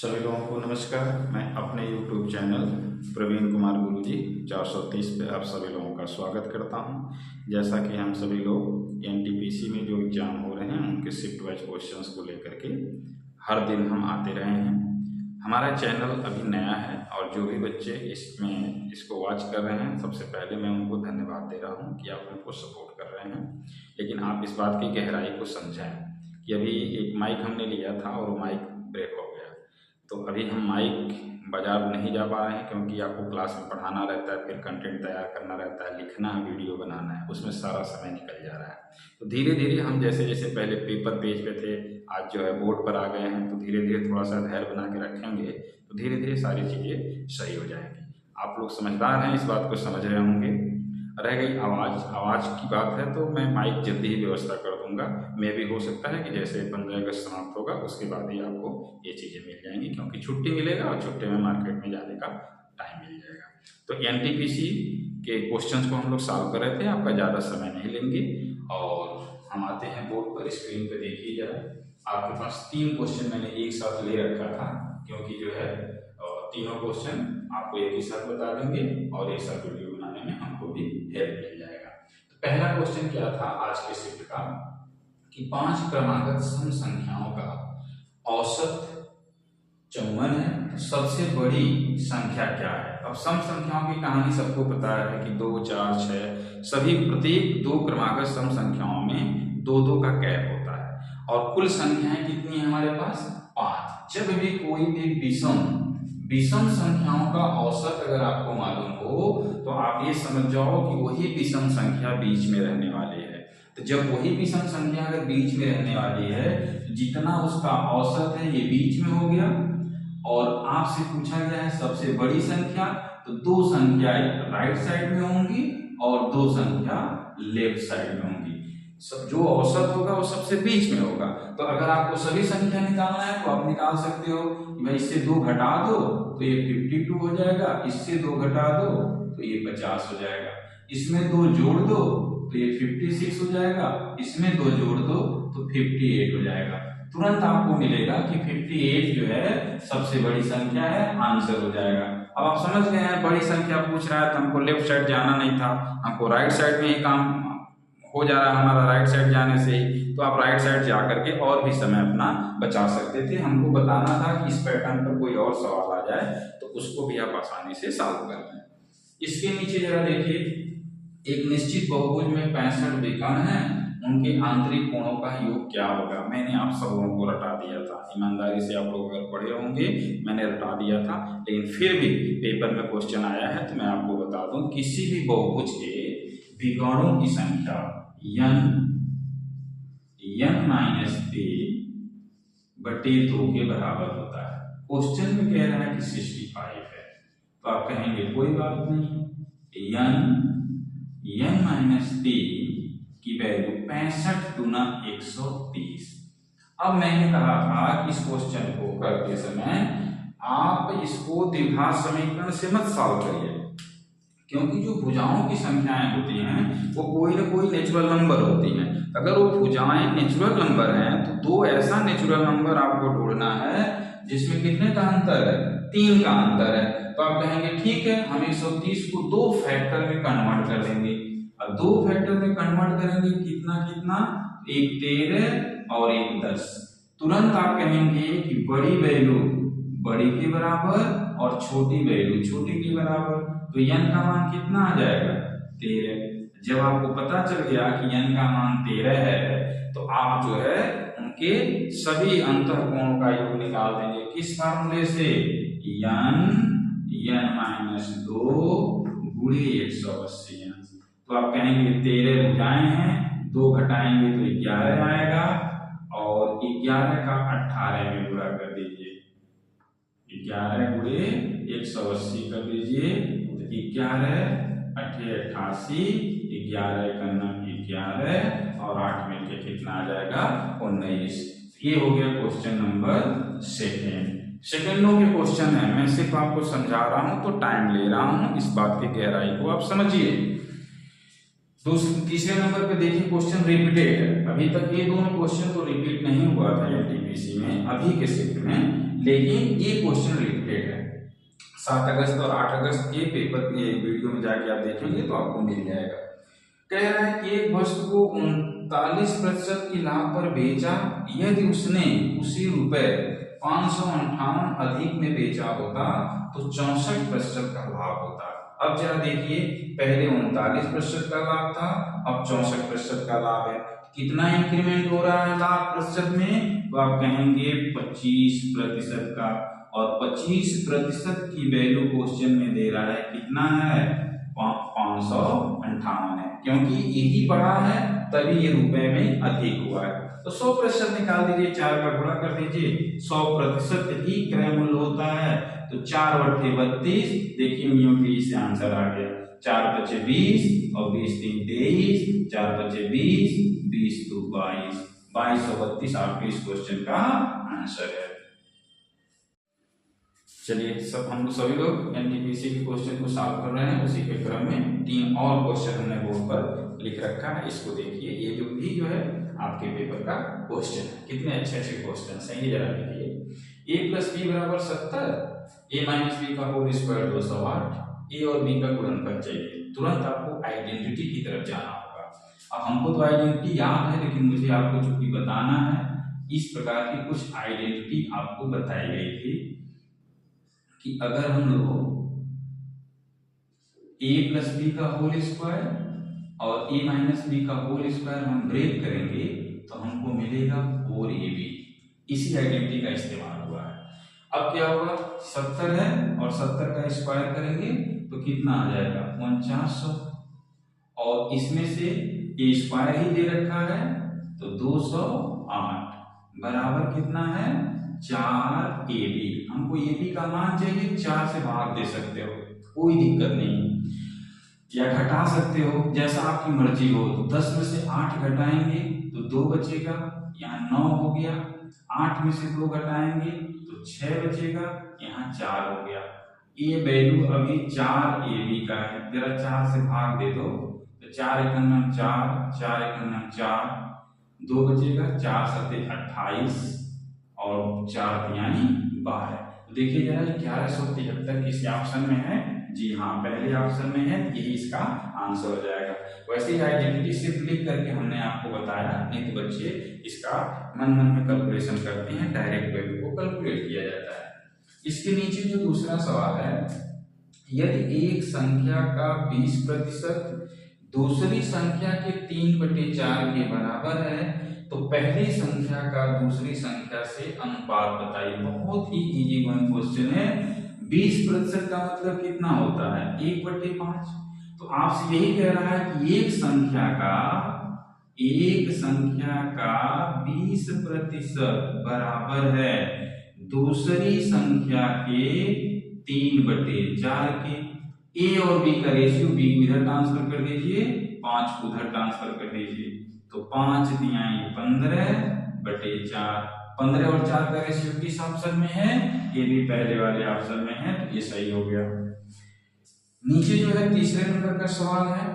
सभी लोगों को नमस्कार। मैं अपने YouTube चैनल प्रवीण कुमार गुरुजी 430 पे आप सभी लोगों का स्वागत करता हूं। जैसा कि हम सभी लोग एनटीपीसी में जो एग्ज़ाम हो रहे हैं उनके शिफ्ट वाइज क्वेश्चंस को लेकर के हर दिन हम आते रहे हैं। हमारा चैनल अभी नया है और जो भी बच्चे इसको वॉच कर रहे हैं, सबसे पहले मैं उनको धन्यवाद दे रहा हूँ कि आप उनको सपोर्ट कर रहे हैं। लेकिन आप इस बात की गहराई को समझें कि अभी एक माइक हमने लिया था और वो माइक ब्रेक हो गया, तो अभी हम माइक बाजार नहीं जा पा रहे हैं क्योंकि आपको क्लास में पढ़ाना रहता है, फिर कंटेंट तैयार करना रहता है, लिखना है, वीडियो बनाना है, उसमें सारा समय निकल जा रहा है। तो धीरे धीरे हम जैसे जैसे पहले पेपर पेज पे थे, आज जो है बोर्ड पर आ गए हैं, तो धीरे धीरे थोड़ा सा धैर्य बना के रखेंगे तो धीरे धीरे सारी चीज़ें सही हो जाएंगी। आप लोग समझदार हैं, इस बात को समझ रहे होंगे। रह गई आवाज़ की बात है तो मैं माइक जल्दी ही व्यवस्था कर दूंगा। मैं भी हो सकता है कि जैसे 15 अगस्त समाप्त होगा उसके बाद ही आपको ये चीज़ें मिल जाएंगी, क्योंकि छुट्टी मिलेगा और छुट्टी में मार्केट में जाने का टाइम मिल जाएगा। तो एनटीपीसी के क्वेश्चंस को हम लोग सॉल्व कर रहे थे, आपका ज़्यादा समय नहीं लेंगे और हम आते हैं बोर्ड पर। स्क्रीन पर देखिए जरा, आपके पास 3 क्वेश्चन मैंने एक साथ ले रखा था, क्योंकि जो है तीनों क्वेश्चन आपको एक ही साथ बता देंगे और एक साथ वीडियो बनाने में हमको भी हेल्प मिल जाएगा। तो पहला क्वेश्चन क्या था आज के शिफ्ट का कि 5 क्रमागत सम संख्याओं का औसत 54 है, सबसे बड़ी संख्या क्या है। अब सम संख्याओं की कहानी सबको पता है कि 2, 4, 6 सभी प्रत्येक 2 क्रमागत सम संख्याओं में 2-2 का कैप होता है और कुल संख्याएं कितनी है हमारे पास 5। जब भी कोई भी विषम संख्याओं का औसत अगर आपको मालूम हो तो आप ये समझ जाओ कि वही विषम संख्या बीच में रहने वाली है। तो जब वही विषम संख्या अगर बीच में रहने वाली है तो जितना उसका औसत है ये बीच में हो गया और आपसे पूछा गया है सबसे बड़ी संख्या, तो 2 संख्या राइट साइड में होंगी और 2 संख्या लेफ्ट साइड में होंगी। सब जो औसत होगा वो सबसे बीच में होगा। तो अगर आपको सभी संख्या निकालना है तो आप निकाल सकते हो कि भाई इससे 2 घटा दो तो ये 52 हो जाएगा, इससे 2 घटा दो तो ये 50 हो जाएगा, इसमें 2 जोड़ दो तो ये 56 हो जाएगा, इसमें 2 जोड़ दो तो 58 हो जाएगा। तुरंत आपको मिलेगा कि 58 जो है सबसे बड़ी संख्या है, आंसर हो जाएगा। अब आप समझ गए हैं, बड़ी संख्या पूछ रहा है तो हमको लेफ्ट साइड जाना नहीं था, हमको राइट साइड में ही काम हो जा रहा है हमारा राइट साइड जाने से ही, तो आप राइट साइड जा करके और भी समय अपना बचा सकते थे। हमको बताना था कि इस पैटर्न पर कोई और सवाल आ जाए तो उसको भी आप आसानी से सॉल्व कर लें। इसके नीचे जरा देखिए, एक निश्चित बहुभुज में 65 विकर्ण हैं, उनके आंतरिक कोणों का योग क्या होगा। मैंने आप सब लोगों को रटा दिया था, ईमानदारी से आप लोग अगर पढ़े होंगे मैंने रटा दिया था, लेकिन फिर भी पेपर में क्वेश्चन आया है तो मैं आपको बता दूं, किसी भी बहुभुज के विकर्णों की संख्या n-2 के बराबर होता है। क्वेश्चन में कह रहा है कि 65 है, तो आप कहेंगे कोई बात नहीं, n-3 की वैल्यू 65 गुना 130। अब मैंने कहा था कि इस क्वेश्चन को करते समय आप इसको द्विघात समीकरण से मत सॉल्व करिए, क्योंकि जो भुजाओं की संख्याएं होती हैं वो कोई ना कोई नेचुरल नंबर होती हैं। अगर वो भुजाएं नेचुरल नंबर हैं तो 2 ऐसा नेचुरल नंबर आपको ढूंढना है जिसमें कितने का अंतर है, 3 का अंतर है। तो आप कहेंगे ठीक है, हम 130 को 2 फैक्टर में कन्वर्ट कर देंगे और 2 फैक्टर में कन्वर्ट करेंगे कितना कितना, एक 13 और एक 10। तुरंत आप कहेंगे कि बड़ी वैल्यू बड़ी के बराबर और छोटी वैल्यू छोटी के बराबर, तो n का मान कितना आ जाएगा 13। जब आपको पता चल गया कि n का मान 13 है तो आप जो है उनके सभी अंतःकोणों का योग निकाल देंगे। किस फार्मूले से, n-2 गुणे 180। तो आप कहेंगे 13 भुजाएं हैं, 2 घटाएंगे तो 11 आएगा और 11 का 18 में गुणा कर दीजिए, 11 गुणे 180 कर दीजिए, 11 8 88, 11 11 और 8 मिलके कितना आ जाएगा 19। ये हो गया क्वेश्चन नंबर सेकेंडों के क्वेश्चन है, मैं सिर्फ आपको समझा रहा हूं तो टाइम ले रहा हूं, इस बात की गहराई को आप समझिए। तीसरे नंबर पे देखिए क्वेश्चन रिपीटेड है। अभी तक ये दोनों क्वेश्चन तो रिपीट नहीं हुआ था एनटीपीसी में अभी के शिफ्ट में, लेकिन ये क्वेश्चन रिपीटेड है। 7 अगस्त और 8 अगस्त के पेपर के वीडियो में जाके आप देखेंगे तो आपको मिल जाएगा। कह रहा है कि एक वस्तु को 39% की लाभ पर बेचा यदि उसने उसी रुपए 558 अधिक में बेचा होता तो 64% का लाभ होता। अब जरा देखिए, पहले 39% का लाभ था, अब 64% का लाभ है। कितना इंक्रीमेंट हो रहा है लाभ प्रतिशत में, तो आप कहेंगे 25% का। और 25% की वैल्यू क्वेश्चन में दे रहा है कितना है, 558 है, क्योंकि यही बढ़ा है तभी ये रुपए में अधिक हुआ है। तो 100% निकाल दीजिए, 4 का गुणा कर दीजिए, 100% ही क्रय मूल्य होता है। तो 4/32, देखिए म्यूटी से आंसर आ गया। 4×5 = 20 और 20×3 = 23, 4×5 = 20, 20×2 = 22, 2232 आपके इस क्वेश्चन का आंसर है। चलिए हम सभी लोग एनटीपीसी के क्वेश्चन को सॉल्व कर रहे हैं। उसी के क्रम में 3 और क्वेश्चन हमने बोर्ड पर लिख रखा है, इसको देखिए। ये जो है आपके पेपर का क्वेश्चन है। कितने अच्छे क्वेश्चन हैं ये जरा देखिए। a + b = 70, a - b का होल स्क्वायर 208, a और b का गुणनफल चाहिए। तुरंत आपको आइडेंटिटी की तरफ जाना होगा। अब हमको तो आइडेंटिटी याद है, लेकिन मुझे आपको चूंकि बताना है, इस प्रकार की कुछ आइडेंटिटी आपको बताई गई थी कि अगर हम लोग a + b का होल स्क्वायर और a - b का होल स्क्वायर हम ब्रेक करेंगे तो हमको मिलेगा 4ab। इसी आइडेंटिटी का इस्तेमाल हुआ है। अब क्या होगा, 70 है और 70 का स्क्वायर करेंगे तो कितना आ जाएगा, 4900, और इसमें से a स्क्वायर ही दे रखा है तो 208 बराबर कितना है, 4ab। हमको ab का मान चाहिए, 4 से भाग दे सकते हो, कोई दिक्कत नहीं, या घटा सकते हो, जैसा आपकी मर्जी हो। तो 10 में से 8 घटाएंगे तो 2 बचेगा, यहाँ 9 हो गया। 8 में से 2 घटाएंगे तो 6 बचेगा, यहाँ 4 हो गया। ये वैल्यू अभी 4ab का है, जरा 4 से भाग दे दो तो 4 × 9 = 4, 4 × 9 = 4, 2 बचेगा, 4 × 7 = 28 और 4 × 3 = 12। तो देखिए जरा 1173 किस ऑप्शन में है, जी हाँ पहले ऑप्शन में है, यही इसका आंसर हो जाएगा। वैसे ही आइडेंटिटी सिर्फ लिख करके हमने आपको बताया, नहीं तो बच्चे इसका मन में कैलकुलेशन करते हैं, डायरेक्ट वैल्यू को कैलकुलेट किया जाता है। इसके नीचे जो दूसरा सवाल है, यदि एक संख्या का 20% दूसरी संख्या के 3/4 के बराबर है तो पहली संख्या का दूसरी संख्या से अनुपात बताइए। बहुत ही इजी वन क्वेश्चन है। 20% का मतलब कितना होता है, 1/5। तो आपसे यही कह रहा है कि एक संख्या का 20% बराबर है दूसरी संख्या के 3/4 के। ए और बी का रेशियो, बी को इधर ट्रांसफर कर दीजिए, 5 को उधर ट्रांसफर कर दीजिए, तो 5 × 3 = 15/4। 15 और 4 का रेशियो किस ऑप्शन में है, ये भी पहले वाले ऑप्शन में है, तो ये सही हो गया। नीचे जो है तीसरे नंबर का सवाल है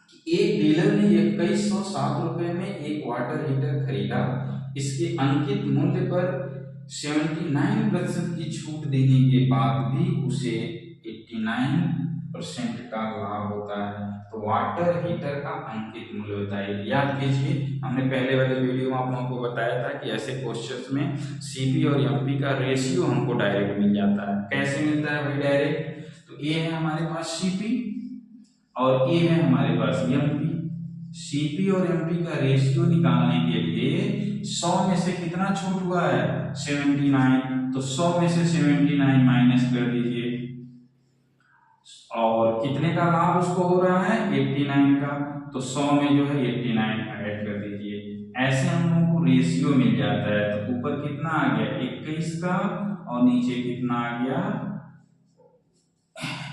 कि एक डीलर ने 2107 रुपए में एक वाटर हीटर खरीदा। इसके अंकित मूल्य पर 79% की छूट देने के बाद भी उसे 89% का लाभ होता है। तो वाटर हीटर का अंकित मूल्य बताइए। याद कीजिए, हमने पहले वाले वीडियो में आप लोगों को बताया था कि ऐसे क्वेश्चंस में सीपी और एमपी का रेशियो हमको डायरेक्ट मिल जाता है। कैसे मिलता है भाई डायरेक्ट, तो ए है हमारे पास सीपी और ए है हमारे पास एमपी। सीपी और एमपी का रेशियो निकालने के लिए 100 में से कितना छूट हुआ है, 79, तो 100 में से 79 माइनस कर दीजिए, और कितने का लाभ उसको हो रहा है, 89 का, तो 100 में जो है 89 ऐड कर दीजिए। ऐसे हम लोगों को रेशियो मिल जाता है। तो ऊपर कितना आ गया, 21 का, और नीचे कितना आ गया,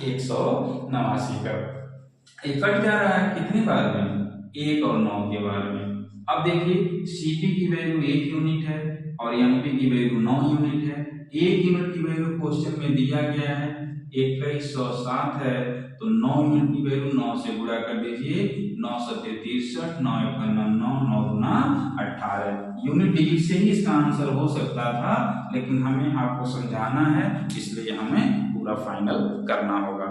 189 का। ये कट जा रहा है कितनी बार में, 1 और 9 के बार में। अब देखिए सीपी की वैल्यू 1 यूनिट है और एमपी की वैल्यू 9 यूनिट है। 1 यूनिट की वैल्यू क्वेश्चन में दिया गया है 2107 है, तो 9 यूनिट की वैल्यू 9 से गुणा कर दीजिए, 9 सत्ते 63, 9 एक 9, 9 दूना 18। यूनिट डिजिट से ही इसका आंसर हो सकता था, लेकिन हमें आपको समझाना है, इसलिए हमें पूरा फाइनल करना होगा।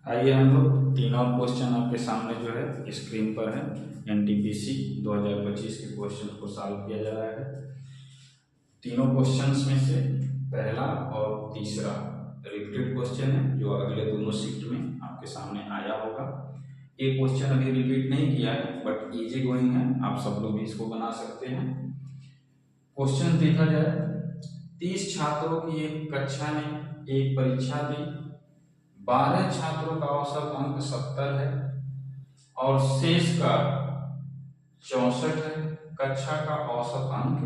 आइए हम लोग तीनों क्वेश्चन आपके सामने जो है स्क्रीन पर है, एनटीपीसी 2025 के क्वेश्चन को सॉल्व किया जा रहा है। तीनों क्वेश्चंस में से पहला और तीसरा रिपीटेड क्वेश्चन है, जो अगले दोनों शिफ्ट में आपके सामने आया होगा। एक क्वेश्चन अभी रिपीट नहीं किया है, बट इजी गोइंग है, आप सब लोग भी इसको बना सकते हैं। क्वेश्चन देखा जाए, 30 छात्रों की एक कक्षा ने एक परीक्षा दी, 12 छात्रों का औसत अंक 70 है और शेष का 64 है, कक्षा का औसत अंक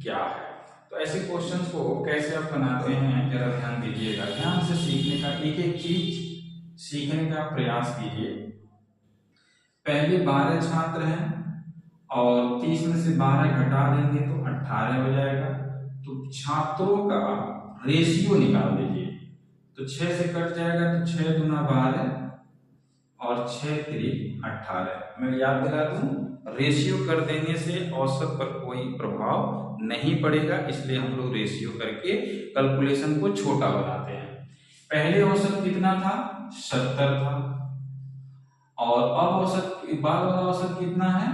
क्या है? तो ऐसे क्वेश्चंस को कैसे आप बनाते हैं, जरा ध्यान दीजिएगा। ध्यान से सीखने का, एक एक चीज सीखने का प्रयास कीजिए। पहले 12 छात्र हैं और 30 में से 12 घटा देंगे तो 18 हो जाएगा। तो छात्रों का रेशियो निकाल दीजिए, तो 6 से कट जाएगा, तो 6 दूना 12 और 6 त्रिक 18। मैं याद दिला दूं, रेशियो कर देने से औसत पर कोई प्रभाव नहीं पड़ेगा, इसलिए हम लोग रेशियो करके कैलकुलेशन को छोटा बनाते हैं। पहले औसत कितना था? 70 था, और अब औसत बाद वाला औसत कितना है?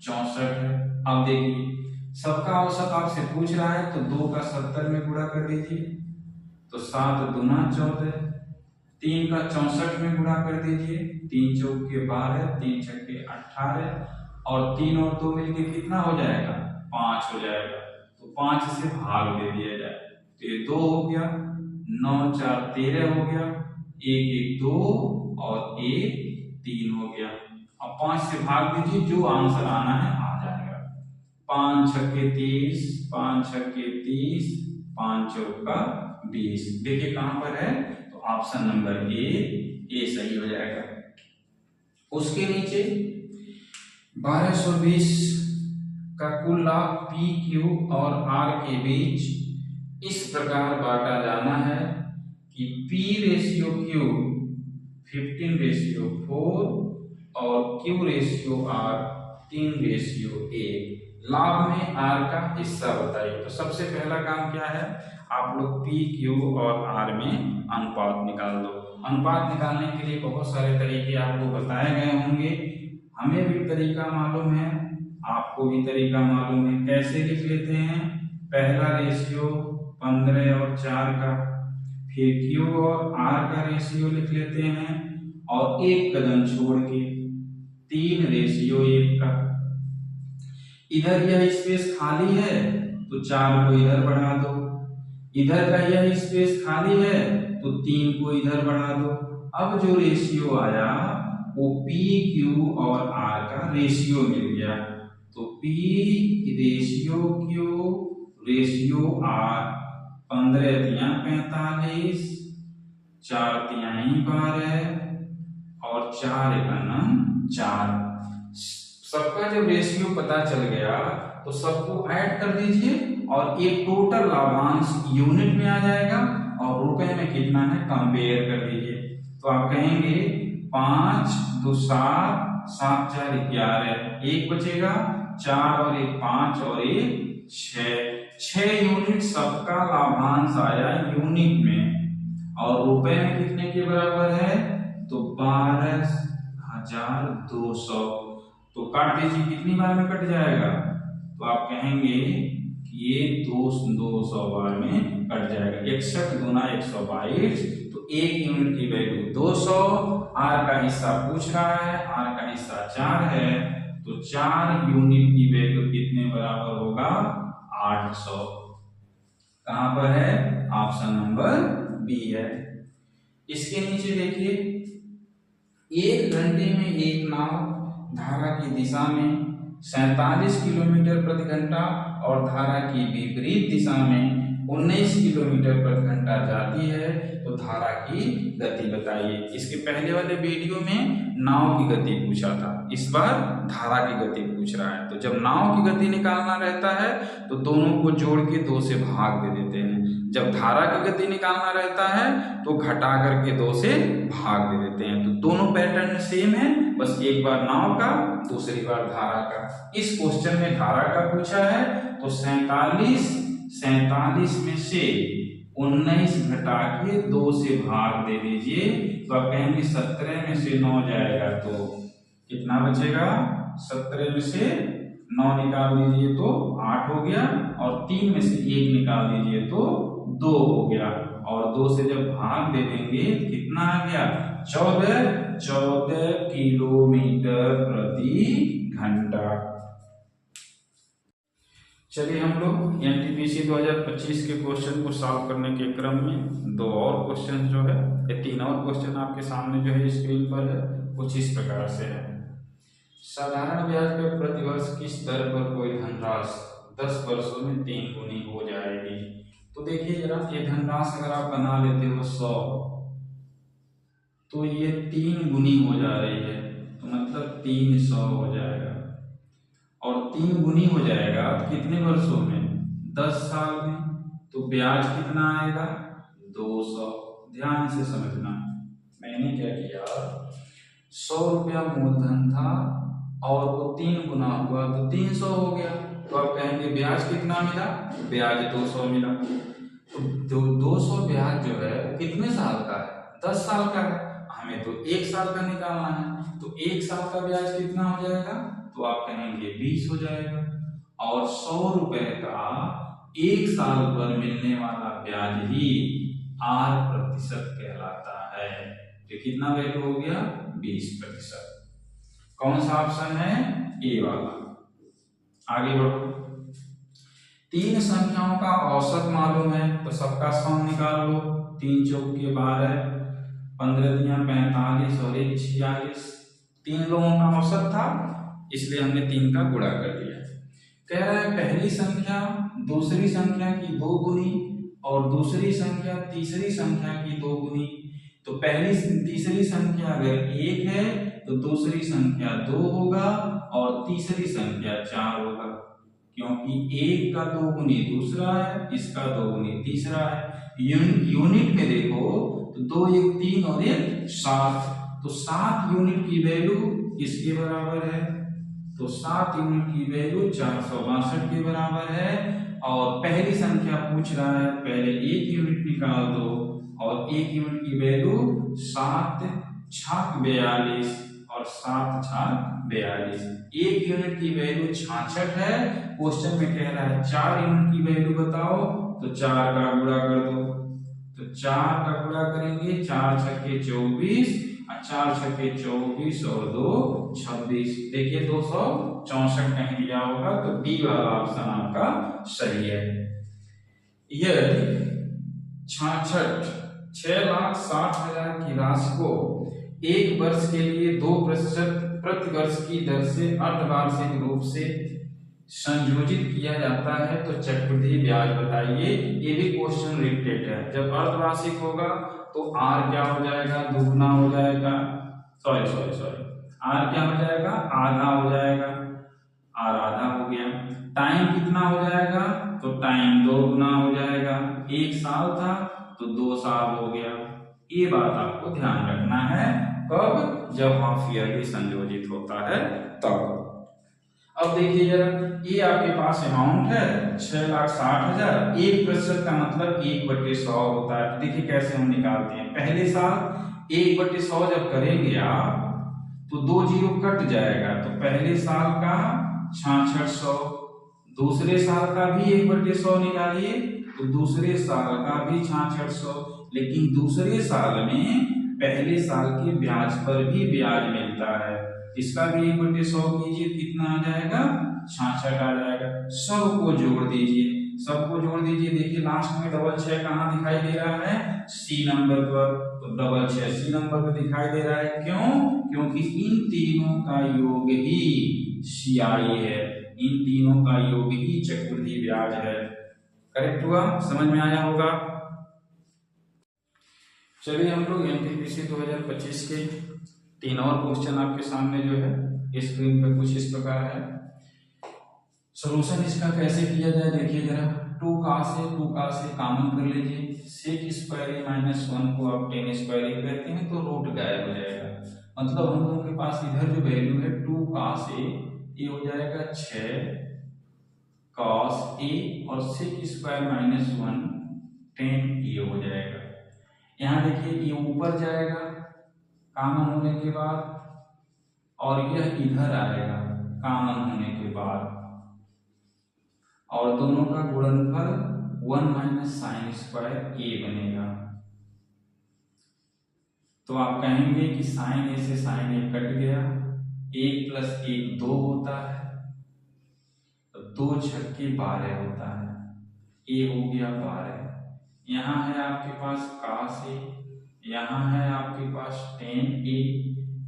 64 है। अब देखिए, सबका औसत आपसे पूछ रहा है, तो 2 का 70 में गुणा कर दीजिए, तो 7 दूना 14, 3 का 64 में गुणा कर दीजिए, 3 चौके 12, 3 छक्के 18, और 3 और 2 मिलके कितना हो जाएगा? 5 हो जाएगा। तो 5 से भाग दे दिया जाए, तो ये 2 हो गया, 9 4 13 हो गया, 1 1 2 और 1 3 हो गया। अब 5 से भाग दीजिए, जो आंसर आना है आ जाएगा। 5 छक्के 30, 5 छक्के 30, 5 चौका 20। देखिए कहां पर है, तो ऑप्शन नंबर ए सही हो जाएगा। उसके नीचे 1220 का कुल लाभ पी क्यू और आर के बीच इस प्रकार बांटा जाना है कि पी रेशियो क्यू 15:4 और क्यू रेशियो आर 3:1। लाभ में आर का हिस्सा बताइए। तो सबसे पहला काम क्या है, आप लोग पी क्यू और आर में अनुपात निकाल दो। अनुपात निकालने के लिए बहुत सारे तरीके आपको बताए गए होंगे, हमें भी तरीका मालूम है, आपको भी तरीका मालूम है। कैसे लिख लेते हैं? पहला रेशियो 15 और 4 का, फिर क्यू और आर का रेशियो लिख लेते हैं, और एक कदम छोड़ के 3:1 का। इधर यह स्पेस खाली है, तो 4 को इधर बढ़ा दो, इधर का यह स्पेस खाली है, तो 3 को इधर बढ़ा दो। अब जो रेशियो आया वो पी क्यू और आर का रेशियो मिल गया, तो P ratio Q ratio R 15 तिया 45, 4 तिहाई 12 और 4 एकम 4। सबका जब रेशियो पता चल गया, तो सबको ऐड कर दीजिए और एक टोटल लाभांश यूनिट में आ जाएगा, और रुपए में कितना है कंपेयर कर दीजिए। तो आप कहेंगे 5 2 7 7 4 11, 1 बचेगा, 4 और 1 5 और 1 6 यूनिट सबका लाभांश आया यूनिट में, और रुपए में कितने के बराबर है? तो 12,200। तो काट दीजिए, कितनी बार में कट जाएगा? तो आप कहेंगे कि ये 200 बार में कट जाएगा। 61 दूना 122, तो 1 यूनिट की वैल्यू 200। आर का हिस्सा पूछ रहा है, आर का हिस्सा 4 है, तो 4 यूनिट की वैल्यू कितने बराबर होगा? 800। कहां पर है? ऑप्शन नंबर बी है। इसके नीचे देखिए, 1 घंटे में एक नाव धारा की दिशा में 47 किलोमीटर प्रति घंटा और धारा की विपरीत दिशा में 19 किलोमीटर प्रति घंटा जाती है तो धारा की गति बताइए। इसके पहले वाले वीडियो में नाव की गति पूछा था, इस बार धारा की गति पूछ रहा है। तो जब नाव की गति निकालना रहता है तो दोनों को जोड़ के 2 से भाग दे देते हैं। जब धारा की गति निकालना रहता है तो घटा करके 2 से भाग दे देते हैं। तो दोनों पैटर्न सेम है, बस एक बार नाव का, दूसरी बार धारा का। इस क्वेश्चन में धारा का पूछा है तो 47 में से 19 घटा के 2 से भाग दे दीजिए तो आप कहेंगे 17 में से 9 जाएगा तो कितना बचेगा, 17 में से 9 निकाल दीजिए तो 8 हो गया, और 3 में से 1 निकाल दीजिए तो 2 हो गया, और 2 से जब भाग दे देंगे कितना आ गया, 14 किलोमीटर प्रति घंटा। चलिए हम लोग एनटीपीसी 2025 के क्वेश्चन को सॉल्व करने के क्रम में 2 और क्वेश्चन जो है, ये 3 और क्वेश्चन आपके सामने जो है स्क्रीन पर है, कुछ इस प्रकार से है। साधारण ब्याज पर प्रतिवर्ष किस दर पर कोई धनराशि 10 वर्षों में 3 गुनी हो जाएगी। तो देखिए जरा, ये धनराशि अगर आप बना लेते हो 100 तो ये 3 गुनी हो जा रही है, तो मतलब 300 हो जाएगा, और 3 गुनी हो जाएगा कितने वर्षों में, 10 साल में। तो ब्याज कितना आएगा, 200। ध्यान से समझना, मैंने क्या किया, 100 रुपया मूलधन था और वो 3 गुना हुआ तो 300 हो गया, तो आप कहेंगे ब्याज कितना मिला, ब्याज 200 मिला। तो 200 ब्याज जो है वो कितने साल का है, 10 साल का है, हमें तो 1 साल का निकालना है, तो 1 साल का ब्याज कितना हो जाएगा, तो आप कहेंगे 20 हो जाएगा। और 100 रुपए का 1 साल पर मिलने वाला ब्याज ही 8% कहलाता है, तो कितना वैल्यू हो गया, 20%। कौन सा ऑप्शन है, ए वाला। आगे बढ़ो, 3 संख्याओं का औसत मालूम है तो सबका सम निकाल लो। 3 चौक के 12, 15 दिया 45 और 1 46। 3 लोगों का औसत था इसलिए हमने 3 का गुणा कर दिया। कह रहा है पहली संख्या दूसरी संख्या की 2 गुनी और दूसरी संख्या तीसरी संख्या की 2 गुनी। तो पहली तीसरी संख्या अगर 1 है तो दूसरी संख्या 2 होगा और तीसरी संख्या 4 होगा, क्योंकि 1 का 2 गुनी दूसरा है, इसका 2 गुनी तीसरा है। यूनिट में देखो तो 2 1 3 और 1 7, तो 7 यूनिट की वैल्यू किसके बराबर है, तो 7 यूनिट की वैल्यू 462 के बराबर है। और पहली संख्या पूछ रहा है, पहले 1 यूनिट निकाल दो और 1 यूनिट की वैल्यू 7 छाक 42 और 7 छाक 42। 1 यूनिट की वैल्यू 66 है। क्वेश्चन में कह रहा है 4 यूनिट की वैल्यू बताओ, तो 4 का गुणा कर दो। तो 4 का गुणा करेंगे, 4 छक्के 24, 4 छक्के 24 और 2 26। देखिए 264 कहीं दिया होगा, तो डी वाला ऑप्शन आपका सही है। यदि 6,60,000 की राशि को 1 वर्ष के लिए 2% प्रति वर्ष की दर से अर्धवार्षिक रूप से संयोजित किया जाता है तो चक्रवृद्धि ब्याज बताइए। ये भी क्वेश्चन रिपीटेड है। जब अर्धवार्षिक होगा तो आर क्या हो जाएगा, दुगना हो जाएगा, सॉरी आर क्या हो जाएगा, आधा हो जाएगा, आर आधा हो गया। टाइम कितना हो जाएगा, तो टाइम 2 गुना हो जाएगा। 1 साल था तो 2 साल हो गया। ये बात आपको ध्यान रखना है, कब, जब हाफ ईयरली संयोजित होता है तब। अब देखिए जरा, ये आपके पास अमाउंट है 6,60,000, 1% का मतलब 1/100 होता है। देखिए कैसे हम निकालते हैं, पहले साल 1/100 जब करेंगे आप तो 2 जीरो कट जाएगा, तो पहले साल का 6600, दूसरे साल का भी 1/100 निकालिए तो दूसरे साल का भी 6600। लेकिन दूसरे साल में पहले साल के ब्याज पर भी ब्याज मिलता है, इसका भी 1/100 कीजिए, कितना आ जाएगा, 66 आ जाएगा। सबको जोड़ दीजिए, सबको जोड़ दीजिए। देखिए लास्ट में 6 कहाँ दिखाई दे रहा है, सी नंबर पर, तो 6 सी नंबर पर दिखाई दे रहा है। क्यों, क्योंकि इन तीनों का योग ही CI है, इन तीनों का योग ही चक्रवृद्धि ब्याज है। करेक्ट हुआ, समझ में आया होगा। चलिए हम लोग एनटीपीसी 2025 के 3 और क्वेश्चन आपके सामने जो है स्क्रीन पर कुछ इस प्रकार है। सॉल्यूशन इसका कैसे किया जाए देखिए जरा। 2 का से कॉमन कर लीजिए। सेक स्क्वायर ए माइनस 1 को आप टेन स्क्वायर ए कहते हैं तो रूट गायब हो जाएगा। मतलब हम लोगों के पास इधर जो वैल्यू है 2 cos ए, ये हो जाएगा 6 cos ए और सेक स्क्वायर माइनस 1 टेन ए हो जाएगा। यहाँ देखिए ये ऊपर जाएगा कॉमन होने के बाद और यह इधर आएगा कॉमन होने के बाद, और दोनों का गुणनफल 1 माइनस साइन स्क्वायर ए बनेगा। तो आप कहेंगे कि साइन ए से साइन ए कट गया, 1 प्लस 1 2 होता है, तो 2 छक्के 12 होता है, ए हो गया 12। यहाँ है आपके पास cos ए, यहाँ है आपके पास tan ए,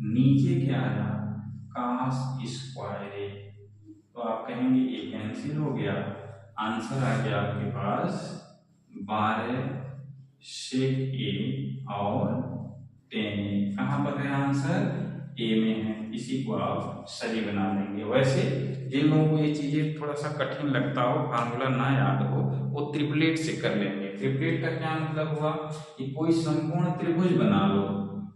नीचे क्या आया cos स्क्वायर ए। तो आप कहेंगे ये कैंसिल हो गया, आंसर आ गया आपके पास 12 sec ए और tan ए। कहाँ पर है आंसर? ए में है। इसी को आप सही बना देंगे। वैसे जिन लोगों को ये चीजें थोड़ा सा कठिन लगता हो, फार्मूला ना याद हो, वो ट्रिपलेट से कर लेंगे। ट्रिपलेट का क्या मतलब हुआ कि कोई संपूर्ण त्रिभुज बना लो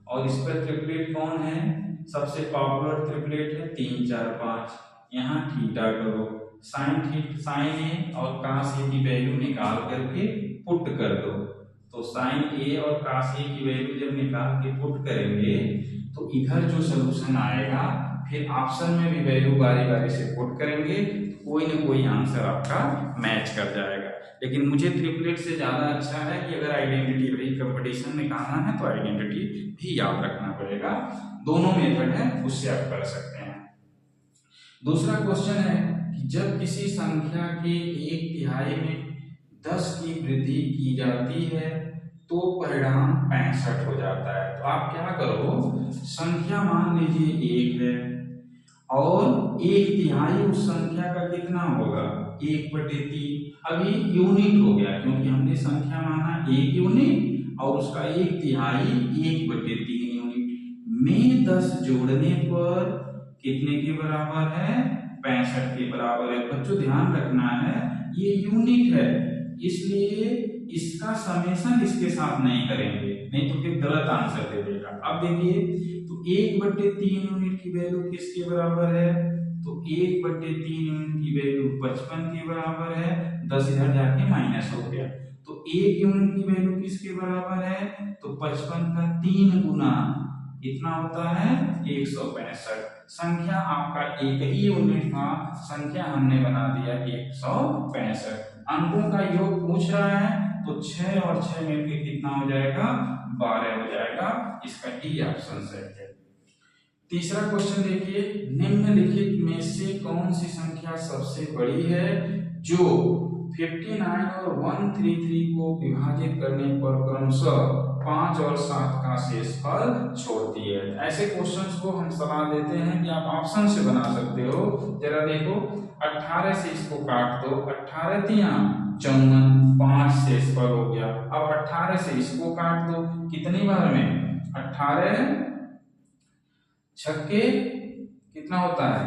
और इस पर ट्रिपलेट कौन है, सबसे पॉपुलर ट्रिपलेट है 3 4 5। यहाँ थीटा करो, साइन ए और cos ए की वैल्यू निकाल करके पुट कर दो। तो साइन ए और cos ए की वैल्यू जब निकाल के पुट करेंगे तो इधर जो सलूशन आएगा, फिर ऑप्शन में भी वैल्यू बारी बारी से पुट करेंगे, तो कोई ना कोई आंसर आपका मैच कर जाएगा। लेकिन मुझे ट्रिपलेट से ज्यादा अच्छा है कि अगर आइडेंटिटी रही कंपटीशन निकालना है तो आइडेंटिटी भी याद रखना पड़ेगा। दोनों मेथड है, उससे आप कर सकते हैं। दूसरा क्वेश्चन है कि जब किसी संख्या के 1/3 में 10 की वृद्धि की जाती है तो परिणाम 65 हो जाता है। तो आप क्या करो, संख्या मान लीजिए 1 है और 1/3 उस संख्या का कितना होगा 1/3। अभी यूनिट हो गया क्योंकि हमने संख्या माना 1 यूनिट और उसका 1/3 1/3 यूनिट में 10 जोड़ने पर कितने के बराबर है 65 के बराबर है। बच्चों ध्यान रखना है ये यूनिट है, इसलिए इसका समेशन इसके साथ नहीं करेंगे, नहीं तो फिर गलत आंसर दे देगा। अब देखिए तो 1/3 यूनिट की वैल्यू किसके बराबर है, तो 1/3 यूनिट की वैल्यू 55 के बराबर है। 10 इधर जाके माइनस हो गया, तो 1 यूनिट की वैल्यू किसके बराबर है, तो 55 का 3 गुना इतना होता है 165। संख्या आपका एक ही यूनिट था, संख्या हमने बना दिया 165। अंकों का योग पूछ रहा है तो 6 और 6 मिलकर कितना हो जाएगा 12 हो जाएगा। इसका डी ऑप्शन सही है। तीसरा क्वेश्चन देखिए, निम्नलिखित में से कौन सी संख्या सबसे बड़ी है जो 59 और 133 को विभाजित करने पर क्रमशः 5 और 7 का शेषफल छोड़ती है। ऐसे क्वेश्चंस को हम सलाह देते हैं कि आप ऑप्शन से बना सकते हो। जरा देखो 18 से इसको काट दो, 18 तिया 54, 5 शेषफल हो गया। अब 18 से इसको काट दो, कितनी बार में 18 छक्के कितना होता है,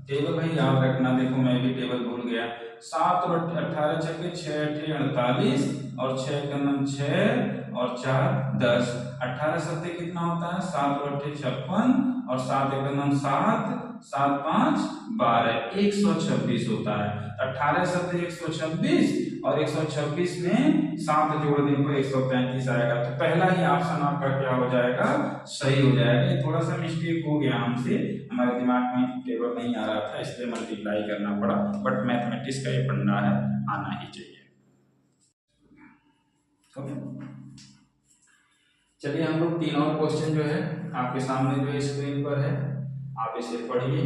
टेबल भाई याद रखना, देखो मैं भी टेबल भूल गया। 7 और 18 छक्के 6 8 48 और 6 का 6 और 4 10। 18 सत्ते कितना होता है 7 और 8 56 और 7 एक 7 7 5 12 126 होता है। 18 सत्ते 126 और 126 में 7 जोड़ने पर 135 आएगा। तो पहला ही ऑप्शन आपका क्या हो जाएगा सही हो जाएगा। ये थोड़ा सा मिस्टेक हो गया हमसे, हमारे दिमाग में टेबल नहीं आ रहा था इसलिए मल्टीप्लाई करना पड़ा, बट मैथमेटिक्स का ये फंडा है, आना ही चाहिए। चलिए हम लोग 3 और क्वेश्चन जो है आपके सामने जो है स्क्रीन पर है, आप इसे पढ़िए।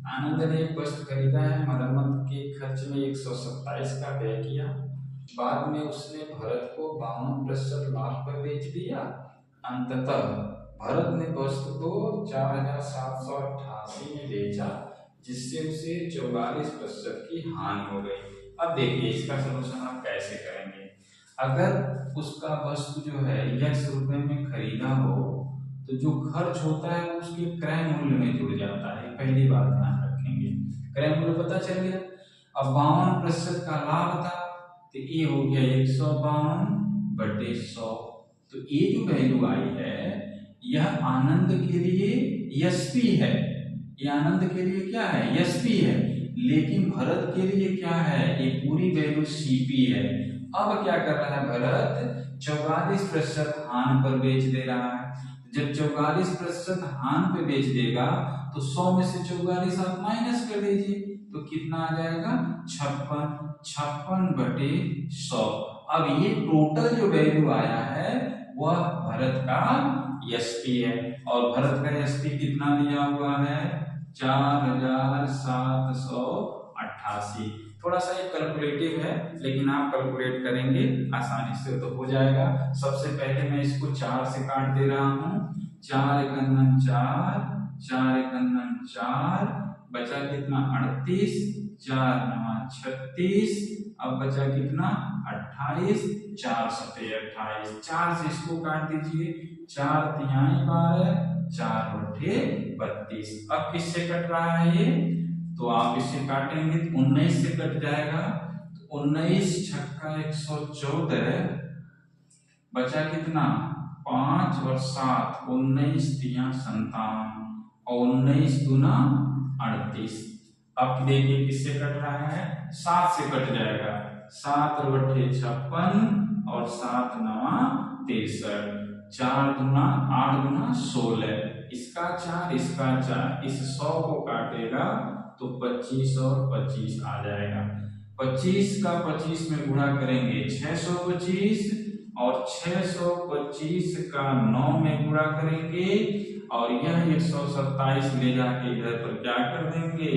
आनंद ने एक वस्त्र खरीदा है, मरम्मत के खर्च में 127 का व्यय किया, बाद में उसने भरत को 52% लाभ पर बेच दिया। अंततः भरत ने वस्तु को 4788 में बेचा, जिससे उसे 44% की हानि हो गई। अब देखिए इसका सलूशन आप कैसे करेंगे। अगर उसका वस्तु जो है x रुपए में खरीदा हो तो जो खर्च होता है वो उसके क्रय मूल्य में जुड़ जाता है, पहली बात ध्यान रखेंगे। क्रय मूल्य पता चल गया। अब 52% का लाभ था तो ये हो गया 152/100। तो ये जो वैल्यू आई है यह आनंद के लिए एसपी है, ये आनंद के लिए क्या है एसपी है, लेकिन भरत के लिए क्या है ये पूरी वैल्यू सीपी है। अब क्या कर रहा है भरत 44% हान पर बेच दे रहा है। जब 44% हान पे बेच देगा तो 100 में से 44 आप माइनस कर दीजिए तो कितना आ जाएगा 56/100। अब ये टोटल जो वैल्यू आया है वह भरत का एसपी है और भरत का एसपी कितना दिया हुआ है 4788। थोड़ा सा ये कैलकुलेटिव है लेकिन आप कैलकुलेट करेंगे आसानी से तो हो जाएगा। सबसे पहले मैं इसको 4 से काट दे रहा हूँ, 4 एकम 4, 4 एकम 4, बचा कितना 38, 4 9 36, अब बचा कितना 28, 4 सते 28, 4 से इसको काट दीजिए, 4 तिहाई 12, 4 बटे 32। अब किससे कट रहा है ये तो आप इसे काटेंगे तो 19 से कट जाएगा, तो 19 छक्का 114, बचा कितना 5 और 7, 19 तिया 57 और 19 दूना 38। अब देखिए किससे कट रहा है 7 से कट जाएगा, 7 बटे 56 और 7 9 63, 4 दूना 8 दूना 16, इसका 4 इसका 4, इस 100 को काटेगा तो 25 और 25 आ जाएगा। 25 का 25 में गुणा करेंगे 625 और 625 का 9 में गुणा करेंगे और यह 127 ले जाके इधर पर क्या कर देंगे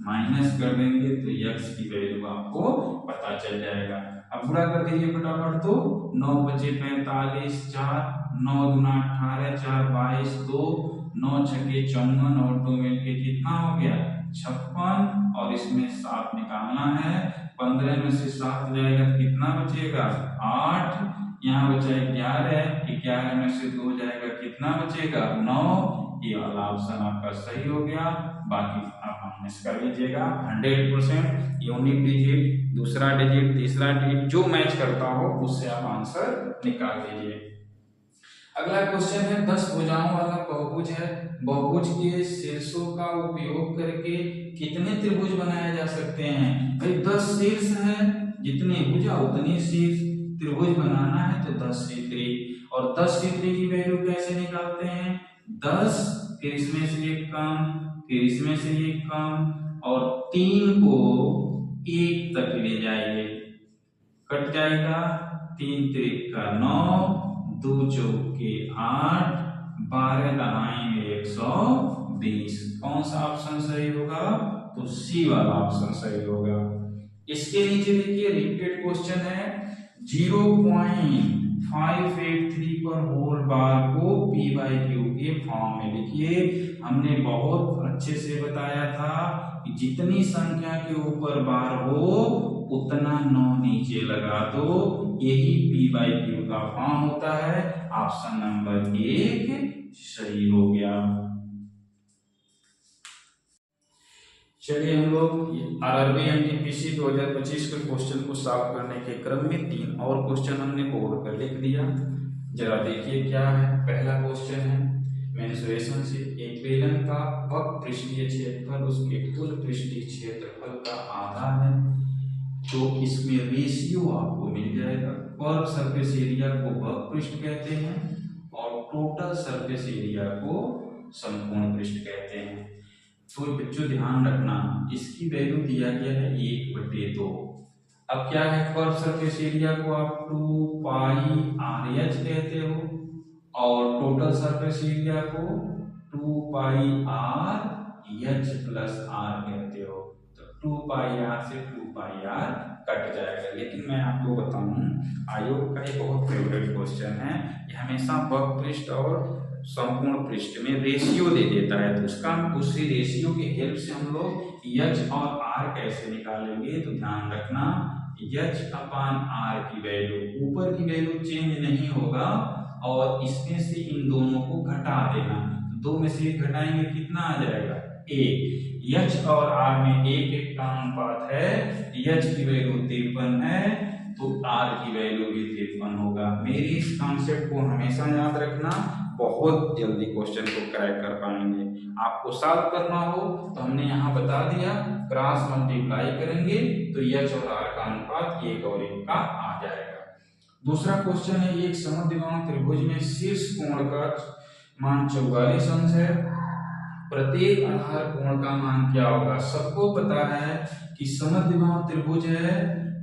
माइनस कर देंगे तो x की वैल्यू आपको पता चल जाएगा। अब गुणा कर दीजिए फटाफट, तो 9 बचे 45, 4 9 दूना 18, 4 22, 2 9 छके 54 और 2 मिलके कितना हो गया 56 और इसमें 7 निकालना है, 15 में से 7 जाएगा तो कितना बचेगा 8, यहाँ बचा 11, 11 में से 2 जाएगा कितना बचेगा 9। ये वाला ऑप्शन आपका सही हो गया, बाकी आप माइनस कर लीजिएगा। 100% यूनिक डिजिट, दूसरा डिजिट, तीसरा डिजिट जो मैच करता हो उससे आप आंसर निकाल लीजिए। अगला क्वेश्चन है 10 भुजाओं वाला बहुभुज है, बहुभुज के शीर्षों का उपयोग करके कितने त्रिभुज बनाए जा सकते हैं। भाई 10 शीर्ष है, जितनी भुजा उतनी शीर्ष, त्रिभुज बनाना है तो 10 शीत्री, और 10 शीत्री की वैल्यू कैसे निकालते हैं 10, फिर इसमें से एक कम, फिर इसमें से एक कम और 3 को 1 तक ले जाइए, कट जाएगा 3 त्रिक का 9, 2 चौके 8, 12 दहाई 120। कौन सा ऑप्शन सही होगा तो सी वाला ऑप्शन सही होगा। इसके नीचे देखिए रिपीटेड क्वेश्चन है 0.583 पर होल बार को p/q के फॉर्म में लिखिए। हमने बहुत अच्छे से बताया था कि जितनी संख्या के ऊपर बार हो उतना 9 नीचे लगा दो, यही p/q का फॉर्म होता है। ऑप्शन नंबर 1 सही हो गया। चलिए हम लोग आरआरबी एनटीपीसी 2025 के क्वेश्चन को सॉल्व करने के क्रम में 3 और क्वेश्चन हमने बोर्ड पर लिख दिया। जरा देखिए क्या है। पहला क्वेश्चन है मेंसुरेशन से एक बेलन का वक्र पृष्ठीय क्षेत्रफल उसके कुल पृष्ठीय क्षेत्रफल का आधा है, तो इसमें रेशियो आपको मिल जाएगा। कर्व सरफेस एरिया को वक्र पृष्ठ कहते हैं और टोटल सरफेस एरिया को संपूर्ण पृष्ठ कहते हैं। तो बच्चों ध्यान रखना, इसकी वैल्यू दिया गया है 1/2। अब क्या है कर्व सरफेस एरिया को आप 2πRH कहते हो और टोटल सरफेस एरिया को 2πRH + R कहते हो। तो 2πR से 2πR कट जाएगा। लेकिन मैं आपको बताऊं आयोग का ये बहुत फेवरेट क्वेश्चन है, ये हमेशा वक्र पृष्ठ और संपूर्ण पृष्ठ में रेशियो दे देता है, तो उसका उसी रेशियो के हेल्प से हम लोग H और आर कैसे निकालेंगे, तो ध्यान रखना h/r की वैल्यू, ऊपर की वैल्यू चेंज नहीं होगा और इसमें से इन दोनों को घटा देना। तो 2 में से 1 घटाएंगे कितना आ जाएगा 1। h और r में 1:1 का अनुपात है, h की वैल्यू 53 है तो r की वैल्यू भी 53 होगा। मेरी इस कॉन्सेप्ट को हमेशा याद रखना, बहुत जल्दी क्वेश्चन को क्रैक कर पाएंगे। आपको सॉल्व करना हो तो हमने यहाँ बता दिया, क्रॉस मल्टीप्लाई करेंगे तो h और r का अनुपात 1 और 1 का आ जाएगा। दूसरा क्वेश्चन है, एक समद्विबाहु त्रिभुज में शीर्ष कोण का मान 44 अंश है, प्रत्येक आधार कोण का मान क्या होगा। सबको पता है कि समद्विबाहु त्रिभुज है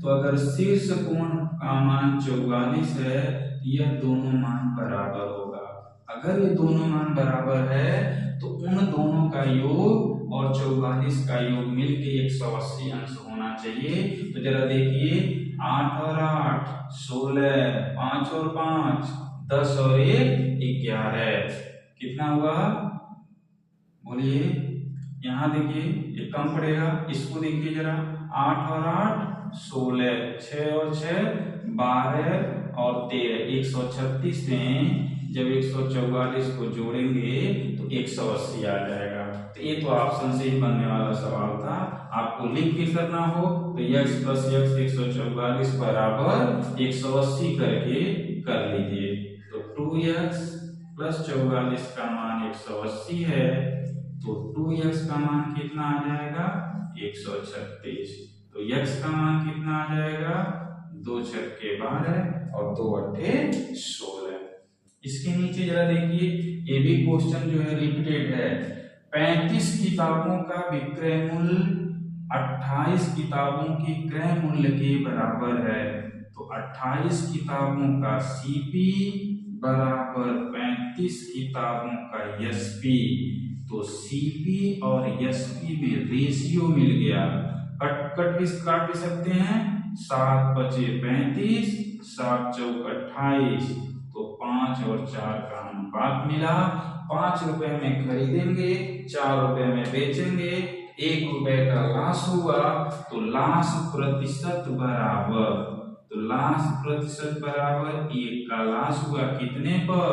तो अगर शीर्ष कोण का मान 44 है तो यह दोनों मान बराबर होगा। अगर ये दोनों मान बराबर है तो उन दोनों का योग और 44 का योग मिलके 180 अंश होना चाहिए। तो जरा देखिए, 8 और 8 16, 5 और 5 10 और 1 11, कितना हुआ बोलिए। यहाँ देखिए ये कम पड़ेगा, इसको देखिए जरा, 8 और 8 16, 6 और 6 12 और 13, 136 में जब 144 को जोड़ेंगे तो 180 आ जाएगा। तो ये तो ऑप्शन से ही बनने वाला सवाल था। आपको लिख के करना हो तो x + x 144 बराबर 180 करके कर लीजिए। तो 2x + 44 का मान 180 है तो 2x का मान कितना आ जाएगा 136। तो x का मान कितना आ जाएगा 2 × 12 और 2 × 16। इसके नीचे जरा देखिए, ये भी क्वेश्चन जो है रिपीटेड है। 35 किताबों का विक्रय मूल्य 28 किताबों की क्रय मूल्य के बराबर है। तो 28 किताबों का CP बराबर 35 किताबों का SP। तो CP और SP में रेशियो मिल गया, कट भी सकते हैं, 7 × 5 = 35, 7 × 4 = 28। तो 5 और 4 का अनुपात मिला। 5 रुपए में खरीदेंगे, 4 रुपए में बेचेंगे, 1 रुपए का लॉस हुआ तो लॉस प्रतिशत बराबर 1 का लॉस हुआ कितने पर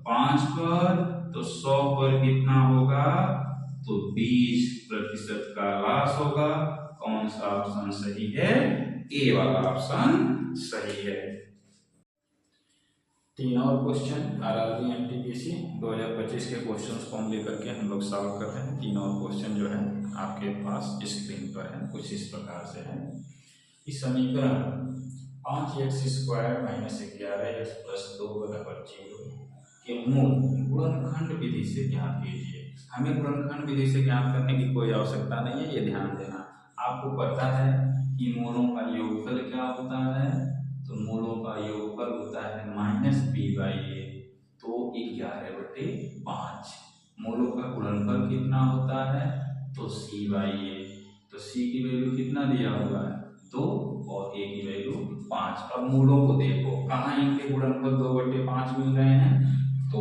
5 पर। तो 100 पर कितना होगा तो 20% का लॉस होगा। कौन सा ऑप्शन सही है, ए वाला ऑप्शन सही है। 3 और क्वेश्चन आरआरबी एनटीपीसी 2025 के क्वेश्चंस को हम लेकर के हम लोग सॉल्व कर रहे हैं। 3 और क्वेश्चन जो है आपके पास स्क्रीन पर है, कुछ इस प्रकार से है। इस समीकरण 5x² - 11x + 2 = 0 के मूल गुणनखंड विधि से ज्ञात कीजिए। हमें गुणनखंड विधि से ज्ञात करने की कोई आवश्यकता नहीं है, ये ध्यान देना। आपको पता है कि मूलों का योगफल क्या होता है, तो मूलों का योगफल होता है -b/a। तो 11/5। मूलों का गुणनफल कितना होता है तो c/a। तो c की वैल्यू कितना दिया हुआ है 2 और a की वैल्यू 5। अब मूलों को देखो, कहाँ इनके गुणनफल 2/5 मिल रहे हैं, तो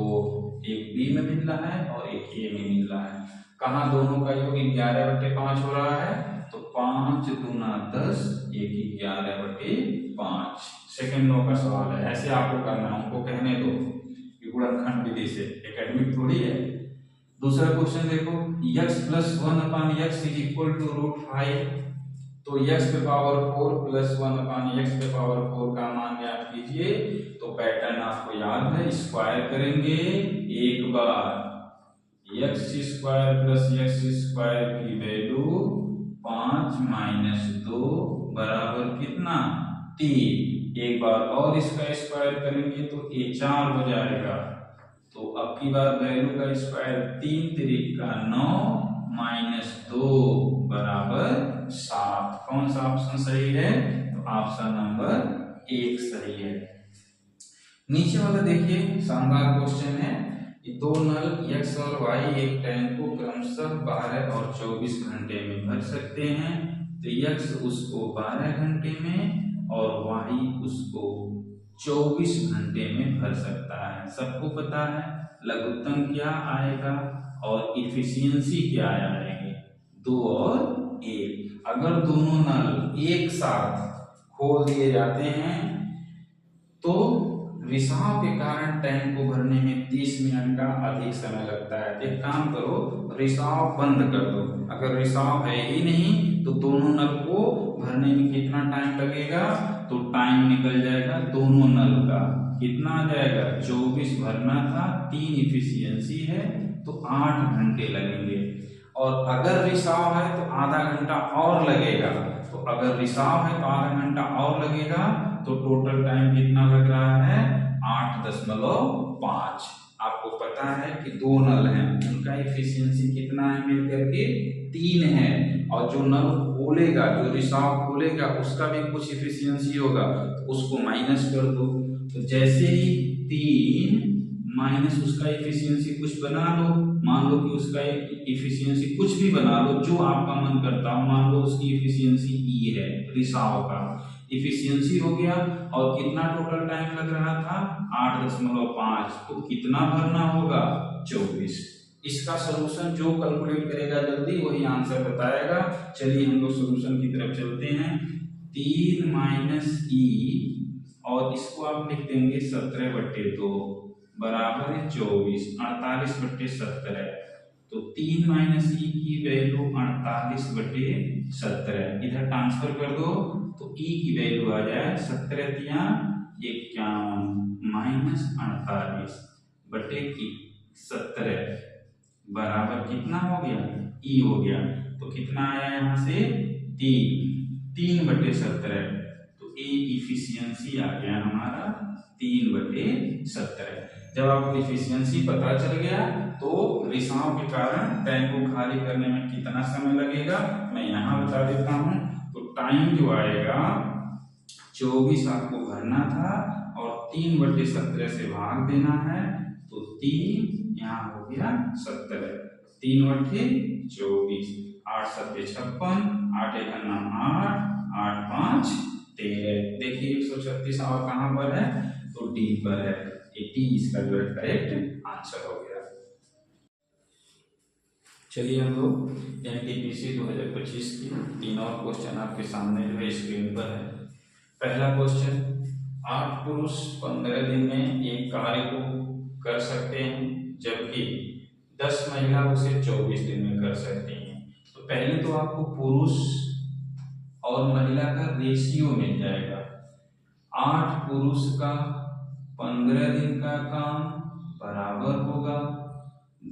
एक b में मिल रहा है और एक a में मिल रहा है। कहाँ दोनों का योग 11/5 हो रहा है, तो 5 दूना 10, 1 11/5। सेकंड लो का सवाल है, ऐसे आपको करना है, उनको कहने दो कि गुणनखंड विधि से, एकेडमिक थोड़ी है। दूसरा क्वेश्चन देखो, x + 1/x = √5। तो x⁴ + 1/x⁴ का मान ज्ञात कीजिए। तो पैटर्न आपको याद है, स्क्वायर करेंगे एक बार, x² + x² की वैल्यू 5 - 2 बराबर कितना 3। एक बार और इसका स्क्वायर करेंगे तो ये 4 हो जाएगा। तो अब की बार वैल्यू का स्क्वायर 3 × 3 = 9 - 2 बराबर 7। कौन सा ऑप्शन सही है, तो ऑप्शन नंबर 1 सही है। नीचे वाला देखिए, शानदार क्वेश्चन है कि 2 नल x और y एक टैंक को क्रमशः 12 और 24 घंटे में भर सकते हैं। तो x उसको 12 घंटे में और y उसको 24 घंटे में भर सकता है। सबको पता है लघुत्तम क्या आएगा और इफिशियंसी क्या आएगी, 2 और 1। अगर दोनों नल एक साथ खोल दिए जाते हैं तो रिसाव के कारण टैंक को भरने में 30 मिनट का अधिक समय लगता है। एक काम करो, रिसाव बंद कर दो। अगर रिसाव है ही नहीं तो दोनों नल को भरने में कितना टाइम लगेगा, तो टाइम निकल जाएगा दोनों नल का। कितना आ जाएगा, 24 भरना था, 3 इफिशियंसी है तो 8 घंटे लगेंगे। और अगर रिसाव है तो आधा घंटा और लगेगा। तो अगर रिसाव है तो आधा घंटा और लगेगा, तो टोटल टाइम कितना लग रहा है, 8.5। आपको पता है कि दो नल हैं, उनका इफिशियंसी कितना है मिलकर के, 3 है। और जो नल खोलेगा, जो रिसाव खोलेगा, उसका भी कुछ इफिशियंसी होगा, तो उसको माइनस कर दो। तो जैसे ही 3 माइनस उसका इफिशियंसी कुछ बना लो, मान लो कि उसका इफिशियंसी कुछ भी बना लो जो आपका मन करता हो, मान लो उसकी इफिशियंसी ई है, रिसाव का इफिशियंसी हो गया। और कितना टोटल टाइम लग रहा था, 8.5। तो कितना भरना होगा, 24। इसका सॉल्यूशन जो कैलकुलेट करेगा जल्दी वही आंसर बताएगा। चलिए हम लोग सॉल्यूशन की तरफ चलते हैं। 3 माइनस ई, और इसको आप लिख देंगे 17/2 बराबर है 24, 48/17। तो 3 माइनस ई की वैल्यू 48/17, इधर ट्रांसफर कर दो तो ई की वैल्यू आ जाए 17×51 माइनस 48/17 बराबर कितना हो गया, ई हो गया। तो कितना आया यहाँ से, 3/17। तो ए इफिशियंसी आ गया हमारा 3/17। जब आपको इफिशियंसी पता चल गया तो रिसाव के कारण टैंक को खाली करने में कितना समय लगेगा मैं यहाँ बता देता हूँ। तो टाइम जो आएगा, 24 आपको भरना था और 3/17 से भाग देना है, तो 3 यहाँ हो गया 17, 3/24, 8×7=56, 8×1=8, 8×5=13। देखिए 136 और कहाँ पर है, तो डी पर है। 80 इसका जो है करेक्ट आंसर हो गया। चलिए हम लोग एनटीपीसी 2025 की 3 और क्वेश्चन आपके सामने जो है स्क्रीन पर है। पहला क्वेश्चन, 8 पुरुष 15 दिन में एक कार्य को कर सकते हैं जबकि 10 महिला उसे 24 दिन में कर सकती हैं। तो पहले तो आपको पुरुष और महिला का रेशियो मिल जाएगा। 8 पुरुष का 15 दिन का काम बराबर होगा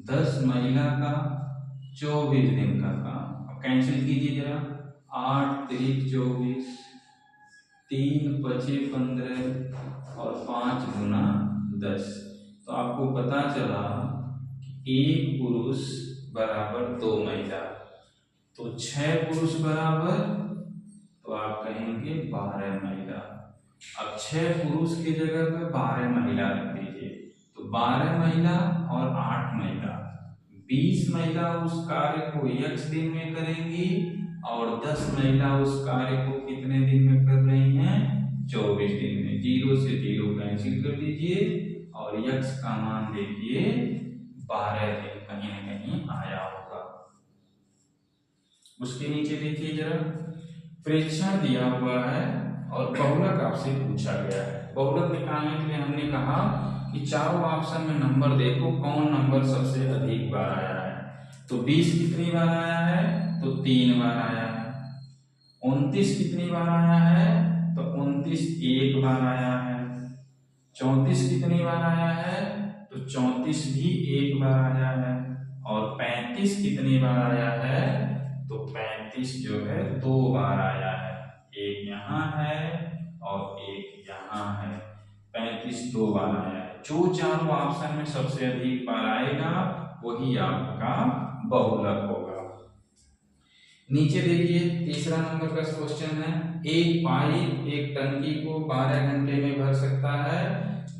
10 महिला का 24 दिन का काम। अब कैंसिल कीजिए जरा, 8 3 24, 3 5 15 और 5 गुना 10। तो आपको पता चला कि 1 पुरुष बराबर 2 महिला, तो 6 पुरुष बराबर, तो आप कहेंगे 12 महिला। अब 6 पुरुष की जगह पे 12 महिला रख दीजिए, तो 12 महिला और 8 महिला, 20 महिला उस कार्य को x दिन में करेंगी और 10 महिला उस कार्य को कितने दिन में कर रही हैं, 24 दिन में। 0 से 0 कैंसिल कर दीजिए और x का मान देखिए 12 दिन कहीं न कहीं आया होगा। उसके नीचे देखिए जरा, प्रेक्षण दिया हुआ है और बहुलक आपसे पूछा गया है। बहुलक निकालने के लिए हमने कहा कि चारों ऑप्शन में नंबर देखो कौन नंबर सबसे अधिक बार आया है। तो 20 कितनी बार आया है, तो 3 बार आया है। 29 कितनी बार आया है, तो 29 1 बार आया है। 34 कितनी बार आया है, तो 34 भी 1 बार आया है। और 35 कितनी बार आया है, तो 35 जो है 2 बार आया है। एक यहाँ है और एक यहाँ है, 35 2 बार आया है। जो चारों ऑप्शन में सबसे अधिक बार आएगा वही आपका बहुलक होगा। नीचे देखिए तीसरा नंबर का क्वेश्चन है, एक पाइप एक टंकी को 12 घंटे में भर सकता है,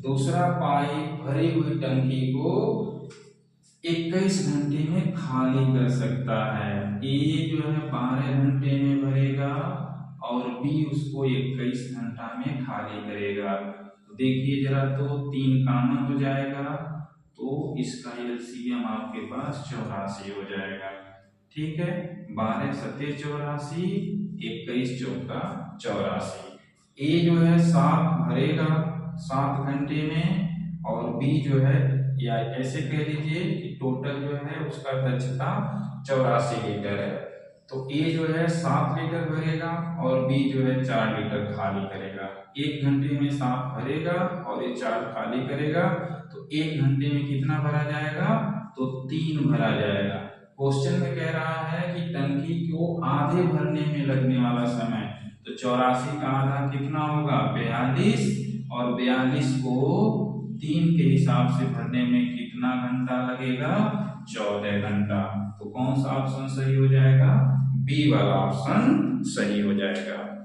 दूसरा पाइप भरी हुई टंकी को 21 घंटे में खाली कर सकता है। ए जो है 12 घंटे में भरेगा और बी उसको 21 घंटा में खाली करेगा। तो देखिए जरा, तो 3 कॉमन हो जाएगा, तो इसका एलसीएम आपके पास 84 हो जाएगा। ठीक है, 12 सत्ते 84, 21 चौका 84। ए जो है 7 भरेगा 7 घंटे में, और बी जो है, या ऐसे कह लीजिए कि टोटल जो है उसका दक्षता 84 लीटर है। तो ए जो है 7 लीटर भरेगा और बी जो है 4 लीटर खाली करेगा। 1 घंटे में 7 भरेगा और ये 4 खाली करेगा, तो 1 घंटे में कितना भरा जाएगा? तो 3 भरा जाएगा। क्वेश्चन में कह रहा है कि टंकी को आधे भरने में लगने वाला समय, तो 84 का आधा कितना होगा? 42, और 42 को 3 के हिसाब से भरने में कितना घंटा लगेगा? 14 घंटा। तो कौन सा ऑप्शन सही हो जाएगा? बी वाला ऑप्शन सही हो जाएगा।